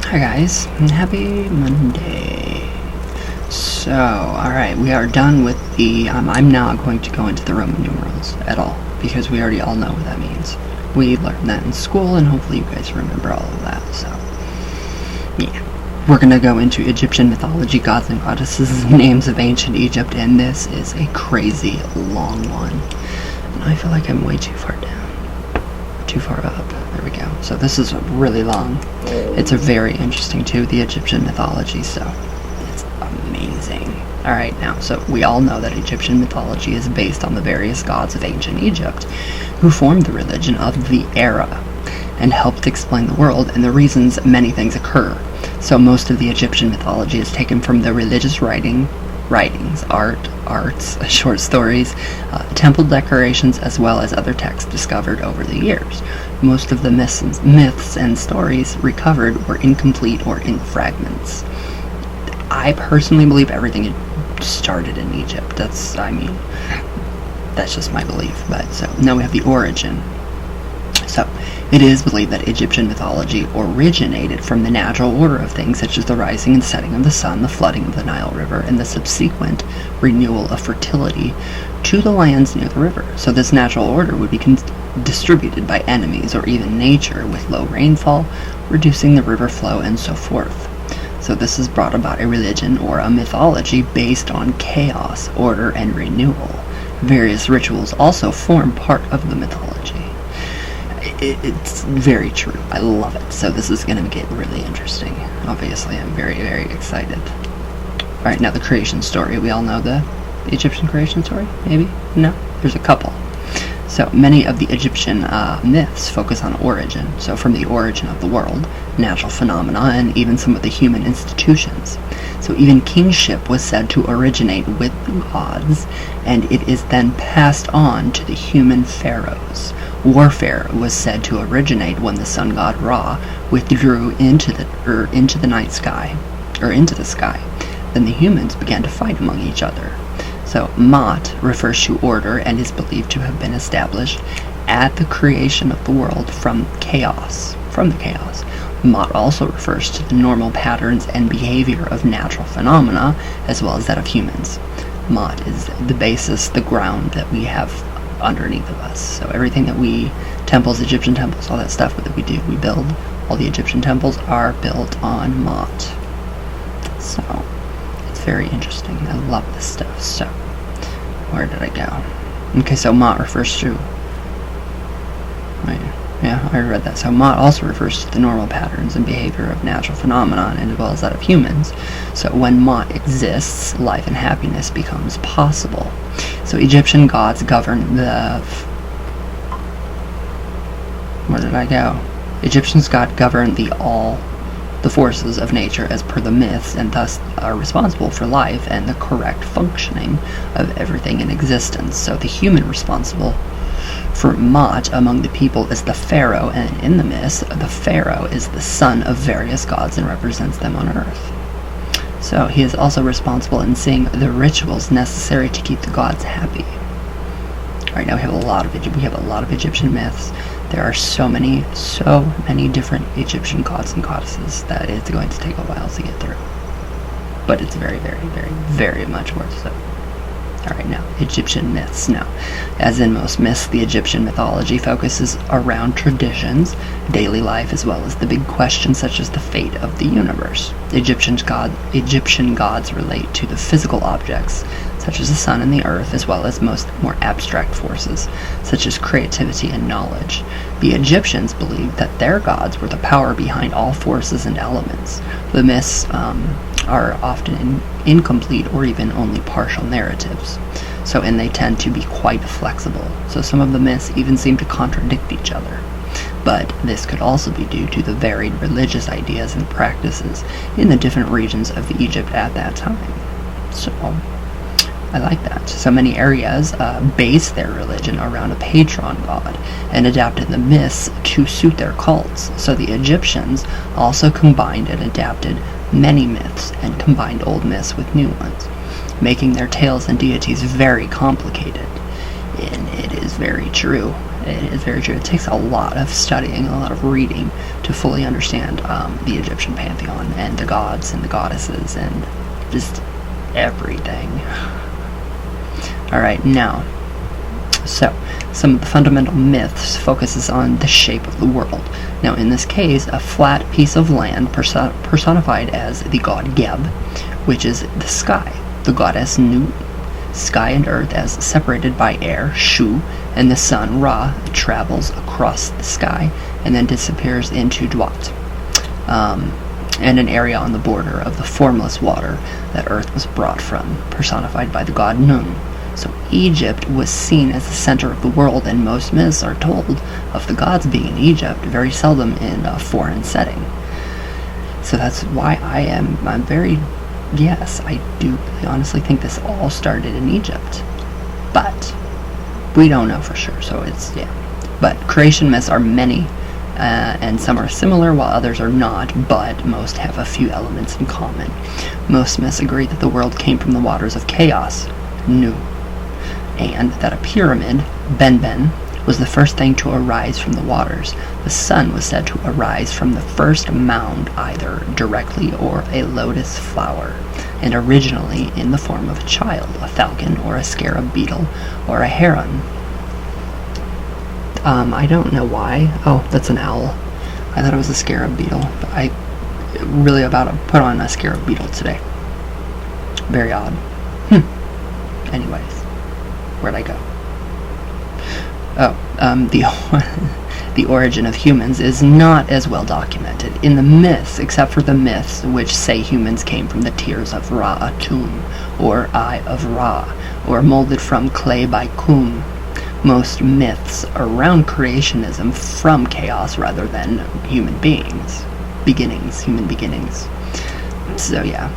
Hi guys, and happy Monday. So, alright, we are done with the, I'm not going to go into the Roman numerals at all, because we already all know what that means. We learned that in school, and hopefully you guys remember all of that, so, yeah. We're going to go into Egyptian mythology, gods and goddesses, names of ancient Egypt, and this is a crazy long one. And I feel like I'm way too far down, too far up. There we go. So this is really long. It's a very interesting too, the Egyptian mythology, so it's amazing. Alright, now, so we all know that Egyptian mythology is based on the various gods of ancient Egypt, who formed the religion of the era, and helped explain the world and the reasons many things occur. So most of the Egyptian mythology is taken from the religious writings, arts, short stories, temple decorations, as well as other texts discovered over the years. Most of the myths and stories recovered were incomplete or in fragments. I personally believe everything started in Egypt. That's just my belief. But so now we have the origin. So, it is believed that Egyptian mythology originated from the natural order of things, such as the rising and setting of the sun, the flooding of the Nile River, and the subsequent renewal of fertility to the lands near the river. So this natural order would be distributed by enemies or even nature, with low rainfall, reducing the river flow, and so forth. So this has brought about a religion or a mythology based on chaos, order, and renewal. Various rituals also form part of the mythology. It's very true. I love it. So this is going to get really interesting. Obviously, I'm very, very excited. Alright, now the creation story. We all know the Egyptian creation story? Maybe? No? There's a couple. So many of the Egyptian myths focus on origin. So from the origin of the world, natural phenomena, and even some of the human institutions. So even kingship was said to originate with the gods, and it is then passed on to the human pharaohs. Warfare was said to originate when the sun god Ra withdrew into the night sky, or into the sky. Then the humans began to fight among each other. So Ma'at refers to order and is believed to have been established at the creation of the world from the chaos. Ma'at also refers to the normal patterns and behavior of natural phenomena, as well as that of humans. Ma'at is the basis, the ground that we have underneath of us. So everything that temples, Egyptian temples, all that stuff that we do, we build, all the Egyptian temples are built on Ma'at. So, it's very interesting. I love this stuff. So, where did I go? Okay, so Ma'at refers to, yeah, I read that. So Ma'at also refers to the normal patterns and behavior of natural phenomena, as well as that of humans. So when Ma'at exists, life and happiness becomes possible. So Egyptian gods govern the... Where did I go? Egyptians god govern the forces of nature as per the myths, and thus are responsible for life and the correct functioning of everything in existence. So the human responsible for Ma'at among the people is the pharaoh, and in the myths, the pharaoh is the son of various gods and represents them on earth. So he is also responsible in seeing the rituals necessary to keep the gods happy. Alright, now we have a lot of Egyptian myths. There are so many different Egyptian gods and goddesses that it's going to take a while to get through. But it's very, very, very, very much worth it. Alright, now, Egyptian myths. Now, as in most myths, the Egyptian mythology focuses around traditions, daily life, as well as the big questions such as the fate of the universe. Egyptian gods relate to the physical objects, such as the sun and the earth, as well as most more abstract forces, such as creativity and knowledge. The Egyptians believed that their gods were the power behind all forces and elements. The myths are often incomplete or even only partial narratives. And they tend to be quite flexible. So some of the myths even seem to contradict each other. But this could also be due to the varied religious ideas and practices in the different regions of Egypt at that time. So, I like that. So many areas base their religion around a patron god and adapted the myths to suit their cults. So the Egyptians also combined and adapted many myths and combined old myths with new ones, making their tales and deities very complicated. And it is very true. It is very true. It takes a lot of studying, a lot of reading to fully understand the Egyptian pantheon and the gods and the goddesses and just everything. Alright, now, so some of the fundamental myths focuses on the shape of the world. Now, in this case, a flat piece of land personified as the god Geb, which is the sky, the goddess Nu, sky and earth as separated by air, Shu, and the sun, Ra, travels across the sky and then disappears into Duat, and an area on the border of the formless water that earth was brought from, personified by the god Nun. So Egypt was seen as the center of the world, and most myths are told of the gods being in Egypt, very seldom in a foreign setting. So that's why I'm very, yes, I do really honestly think this all started in Egypt. But we don't know for sure, so it's, yeah. But creation myths are many, and some are similar while others are not, but most have a few elements in common. Most myths agree that the world came from the waters of chaos, Nu, and that a pyramid, Benben, was the first thing to arise from the waters. The sun was said to arise from the first mound, either directly or a lotus flower, and originally in the form of a child, a falcon or a scarab beetle or a heron. I don't know why. Oh, that's an owl. I thought it was a scarab beetle, but I really about to put on a scarab beetle today. Very odd. Anyways, where'd I go? The origin of humans is not as well documented in the myths, except for the myths which say humans came from the tears of Ra Atum, or Eye of Ra, or molded from clay by Kum. Most myths around creationism from chaos rather than human beings. Human beginnings. So yeah,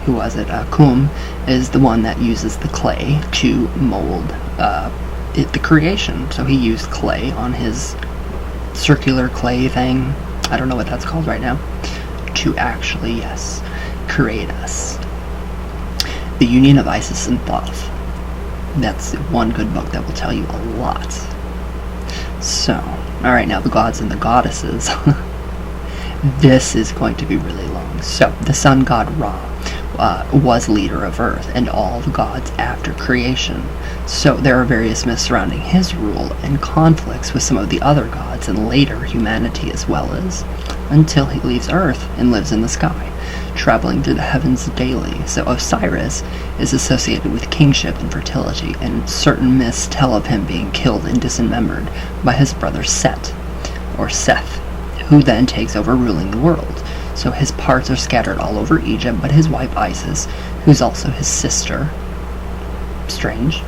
who was it? Kum is the one that uses the clay to mold the creation. So he used clay on his circular clay thing, I don't know what that's called right now, to actually, yes, create us. The Union of Isis and Thoth. That's one good book that will tell you a lot. So, alright, now the gods and the goddesses. This is going to be really long. So, the sun god Ra was leader of earth and all the gods after creation. So there are various myths surrounding his rule and conflicts with some of the other gods and later humanity as well as until he leaves earth and lives in the sky, traveling through the heavens daily. So Osiris is associated with kingship and fertility, and certain myths tell of him being killed and dismembered by his brother Set, or Seth, who then takes over ruling the world. So his parts are scattered all over Egypt, but his wife Isis, who's also his sister, strange,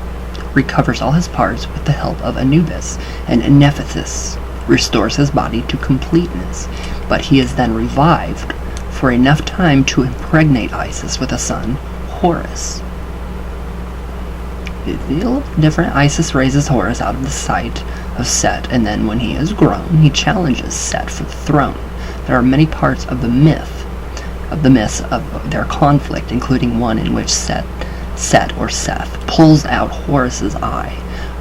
recovers all his parts with the help of Anubis, and Nephthys restores his body to completeness, but he is then revived for enough time to impregnate Isis with a son, Horus. It's a little different. Isis raises Horus out of the sight of Set, and then when he is grown, he challenges Set for the throne. There are many parts of the myths of their conflict, including one in which Set or Seth pulls out Horus's eye,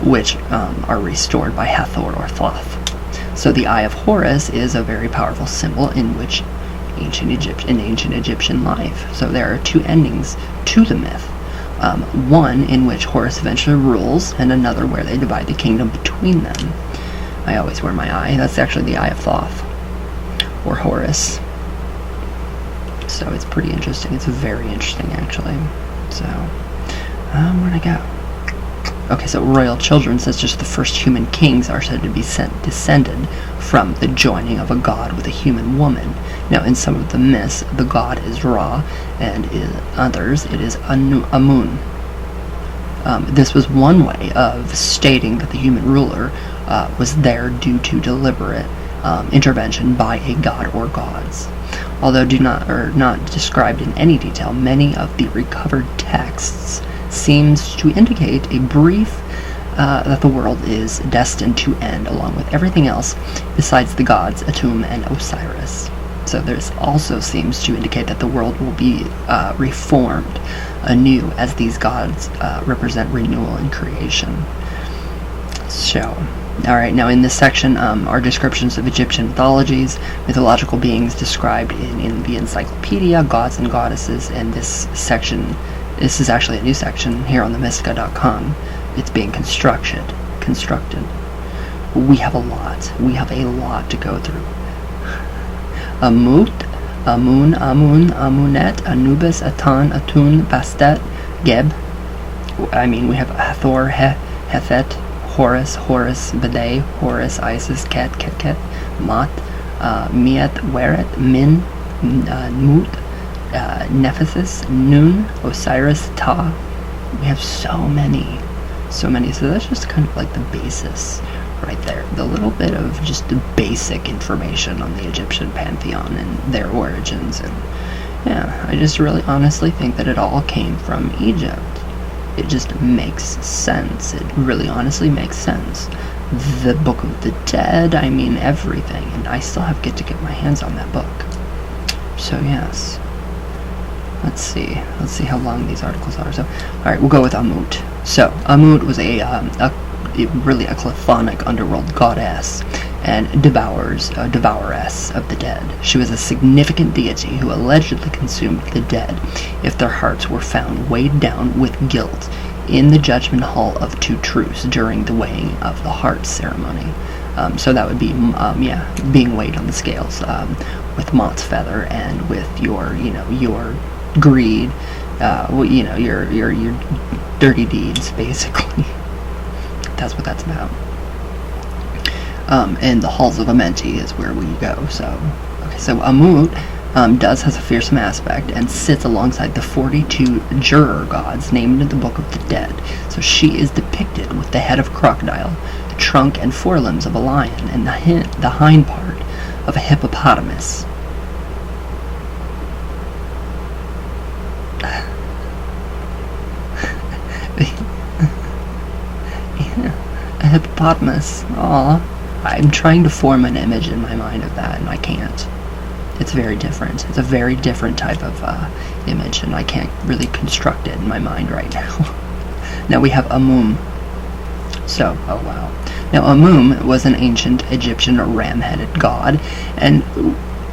which are restored by Hathor or Thoth. So the Eye of Horus is a very powerful symbol in ancient Egyptian life. So there are two endings to the myth. One in which Horus eventually rules, and another where they divide the kingdom between them. I always wear my eye. That's actually the Eye of Thoth, or Horus. So it's pretty interesting. It's very interesting, actually. So, where'd I go? Okay, so royal children, since just the first human kings are said to be descended from the joining of a god with a human woman. Now, in some of the myths, the god is Ra, and in others, it is Amun. This was one way of stating that the human ruler was there due to deliberate intervention by a god or gods. Although not described in any detail, many of the recovered texts seems to indicate a brief that the world is destined to end along with everything else besides the gods Atum and Osiris. So this also seems to indicate that the world will be reformed anew as these gods represent renewal and creation. So, alright, now in this section are descriptions of Egyptian mythologies, mythological beings described in the encyclopedia, gods and goddesses, and this is actually a new section here on the Mystica.com. It's being constructed. We have a lot to go through. Amut, Amun, Amunet, Anubis, Atan, Atun, Bastet, Geb. We have Hathor, Hethet, Horus, Bede, Horus, Isis, Ket, Mat, Miet, Weret, Min, Mut, Nephesis, Nun, Osiris, Ta. We have so many. So that's just kind of like the basis right there. The little bit of just the basic information on the Egyptian pantheon and their origins. And yeah, I just really honestly think that it all came from Egypt. It just makes sense. It really honestly makes sense. The Book of the Dead, everything. And I still have yet to get my hands on that book. So yes. Let's see how long these articles are. So, alright, we'll go with Amut. So, Amut was really a chthonic underworld goddess and devouress of the dead. She was a significant deity who allegedly consumed the dead if their hearts were found weighed down with guilt in the judgment hall of two truths during the weighing of the heart ceremony. So that would be, being weighed on the scales with Mot's feather and with your greed, your dirty deeds, basically. That's what that's about. And the halls of Amenti is where we go. So Amut has a fearsome aspect and sits alongside the 42 juror gods named in the Book of the Dead. So she is depicted with the head of a crocodile, the trunk and forelimbs of a lion, and the hind part of a hippopotamus. A hippopotamus. Aw. I'm trying to form an image in my mind of that, and I can't. It's very different. It's a very different type of image, and I can't really construct it in my mind right now. Now we have Amum. So, oh wow. Now Amum was an ancient Egyptian ram-headed god, and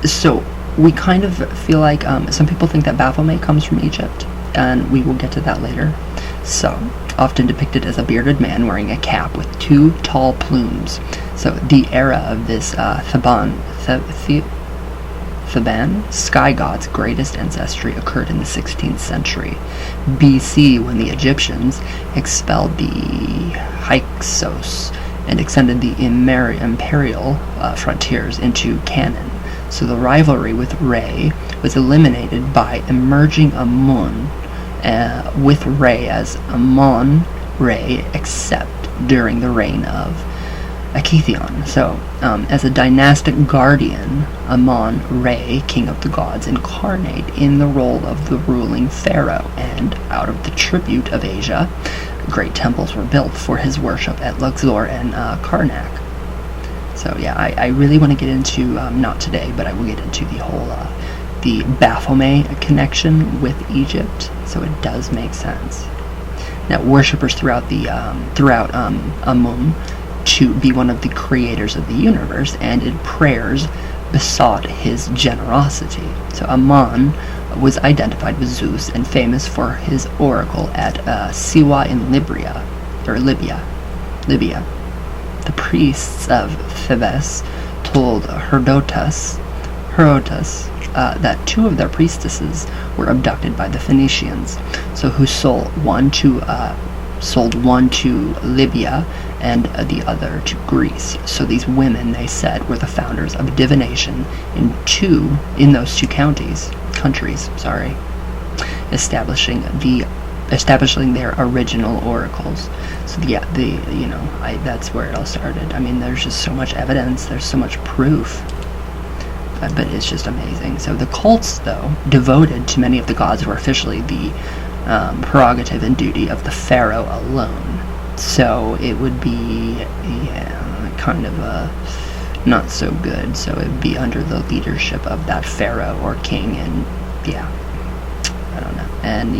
so we kind of feel like some people think that Baphomet comes from Egypt, and we will get to that later. So, often depicted as a bearded man wearing a cap with two tall plumes. So the era of this Theban, sky god's greatest ancestry occurred in the 16th century BC, when the Egyptians expelled the Hyksos and extended the imperial frontiers into Canaan. So the rivalry with Re was eliminated by emerging Amun with Re as Amon-Re, except during the reign of Akhenaten. So, as a dynastic guardian, Amon-Re, king of the gods, incarnate in the role of the ruling pharaoh, and out of the tribute of Asia, great temples were built for his worship at Luxor and Karnak. So yeah, I really want to get into, not today, but I will get into the whole the Baphomet connection with Egypt, so it does make sense. Now, worshippers throughout Amun to be one of the creators of the universe, and in prayers besought his generosity. So Amun was identified with Zeus and famous for his oracle at Siwa in Libya. The priests of Thebes told Herodotus that two of their priestesses were abducted by the Phoenicians, so who sold one to Libya and the other to Greece. So these women, they said, were the founders of divination in those two countries, establishing their original oracles. So yeah, that's where it all started. I mean, there's just so much evidence, there's so much proof. But it's just amazing. So the cults, though, devoted to many of the gods, were officially the prerogative and duty of the pharaoh alone. So it would be, kind of not so good. So it would be under the leadership of that pharaoh or king, and I don't know. And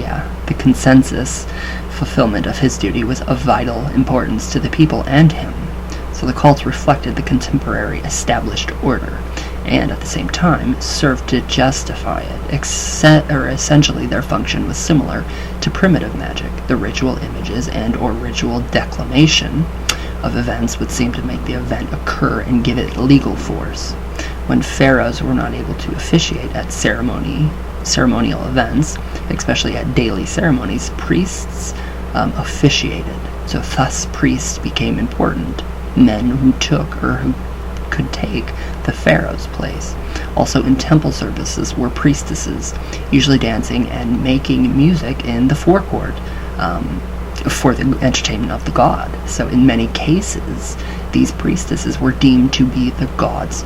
the consensus fulfillment of his duty was of vital importance to the people and him. So the cults reflected the contemporary established order, and at the same time served to justify it. Essentially, their function was similar to primitive magic. The ritual images and or ritual declamation of events would seem to make the event occur and give it legal force. When pharaohs were not able to officiate at ceremonial events, especially at daily ceremonies, priests officiated. So thus priests became important, men who took or who could take the pharaoh's place. Also in temple services were priestesses, usually dancing and making music in the forecourt for the entertainment of the god. So in many cases, these priestesses were deemed to be the god's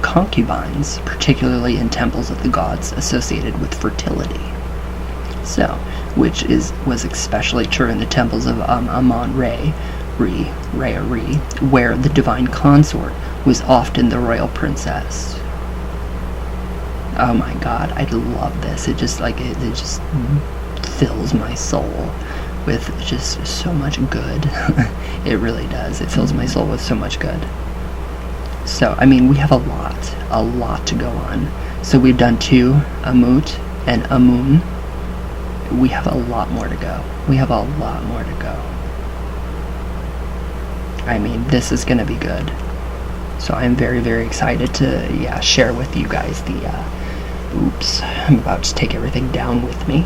concubines, particularly in temples of the gods associated with fertility. So, which was especially true in the temples of Amon-Ra, where the divine consort was often the royal princess. Oh my god, I love this. It just it just fills my soul with just so much good. It really does. It fills my soul with so much good. So, I mean, we have a lot to go on. So we've done 2, Amut and Amun. We have a lot more to go. I mean, this is going to be good. So I'm very, very excited to, share with you guys the, oops, I'm about to take everything down with me.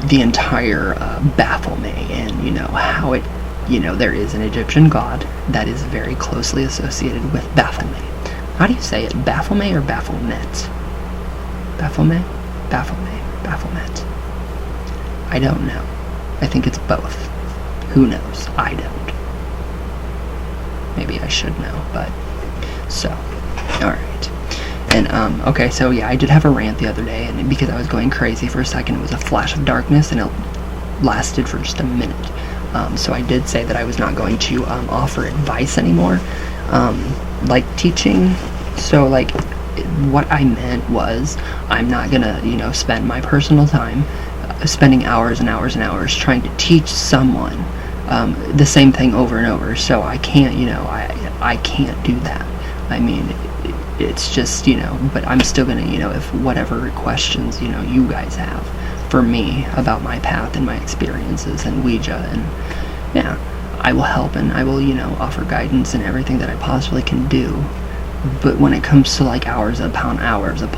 The entire Baphomet, and, how it, there is an Egyptian god that is very closely associated with Baphomet. How do you say it? Baphomet or Baphomet? Baphomet? Baphomet. I don't know. I think it's both. Who knows? I don't. Maybe I should know, but so, alright. And, okay, so I did have a rant the other day, and because I was going crazy for a second, it was a flash of darkness, and it lasted for just a minute. So I did say that I was not going to offer advice anymore, like teaching. So, like, what I meant was, I'm not gonna, spend my personal time spending hours and hours and hours trying to teach someone the same thing over and over. So I can't, I can't do that. I mean, it's just, but I'm still gonna, if whatever questions, you guys have for me about my path and my experiences and Ouija, and I will help, and I will, offer guidance and everything that I possibly can do. But when it comes to like hours upon hours of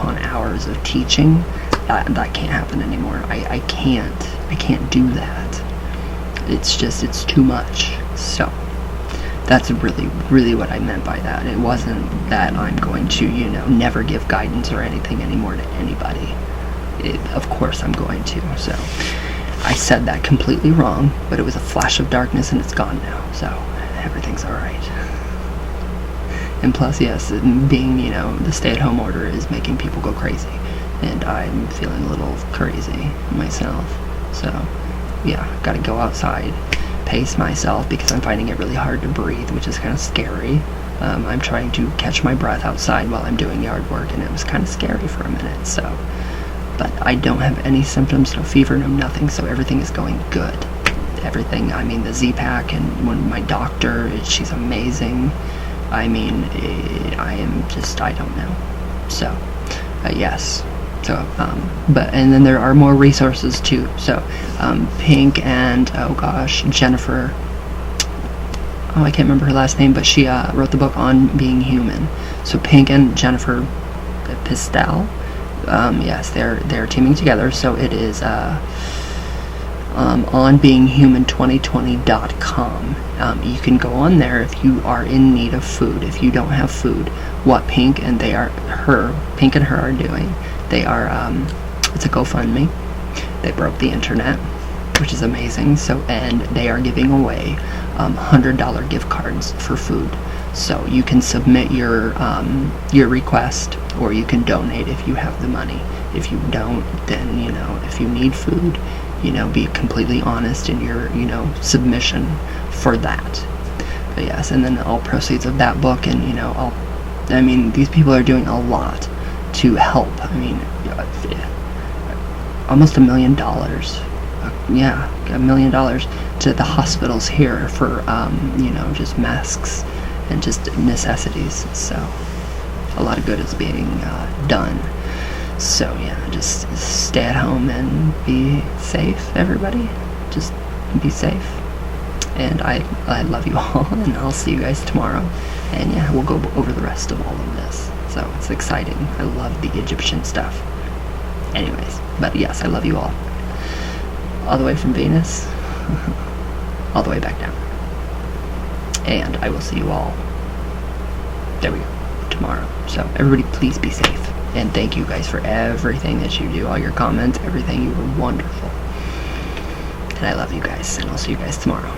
teaching, that can't happen anymore. I can't do that. It's too much. So that's really what I meant by that. It wasn't that I'm going to, never give guidance or anything anymore to anybody. Of course I'm going to. So I said that completely wrong, but it was a flash of darkness and it's gone now. So everything's alright. And plus, yes, being, the stay-at-home order is making people go crazy. And I'm feeling a little crazy myself. So, gotta go outside, pace myself, because I'm finding it really hard to breathe, which is kind of scary. I'm trying to catch my breath outside while I'm doing yard work, and it was kind of scary for a minute, so. But I don't have any symptoms, no fever, no nothing, so everything is going good. Everything, I mean, the Z-Pack, and when my doctor, she's amazing. I mean, I am just, I don't know. So, yes. So, and then there are more resources too. So, Pink and, oh gosh, Jennifer, I can't remember her last name, but she wrote the book On Being Human. So Pink and Jennifer Pistel, yes, they're teaming together. So it is onbeinghuman2020.com. You can go on there if you are in need of food, if you don't have food. What Pink and her are doing, they are, it's a GoFundMe. They broke the internet, which is amazing. So, and they are giving away $100 gift cards for food. So you can submit your request, or you can donate if you have the money. If you don't, then, if you need food, be completely honest in your, submission for that. But yes, and then all proceeds of that book, and, these people are doing a lot to help. I mean, almost $1 million. Yeah, $1 million to the hospitals here for, just masks and just necessities. So a lot of good is being done. So yeah, just stay at home and be safe, everybody. Just be safe. And I love you all, and I'll see you guys tomorrow. And yeah, we'll go over the rest of all of this. So it's exciting. I love the Egyptian stuff. Anyways, but yes, I love you all. All the way from Venus, all the way back down. And I will see you all, there we go, tomorrow. So everybody please be safe. And thank you guys for everything that you do, all your comments, everything. You were wonderful. And I love you guys, and I'll see you guys tomorrow.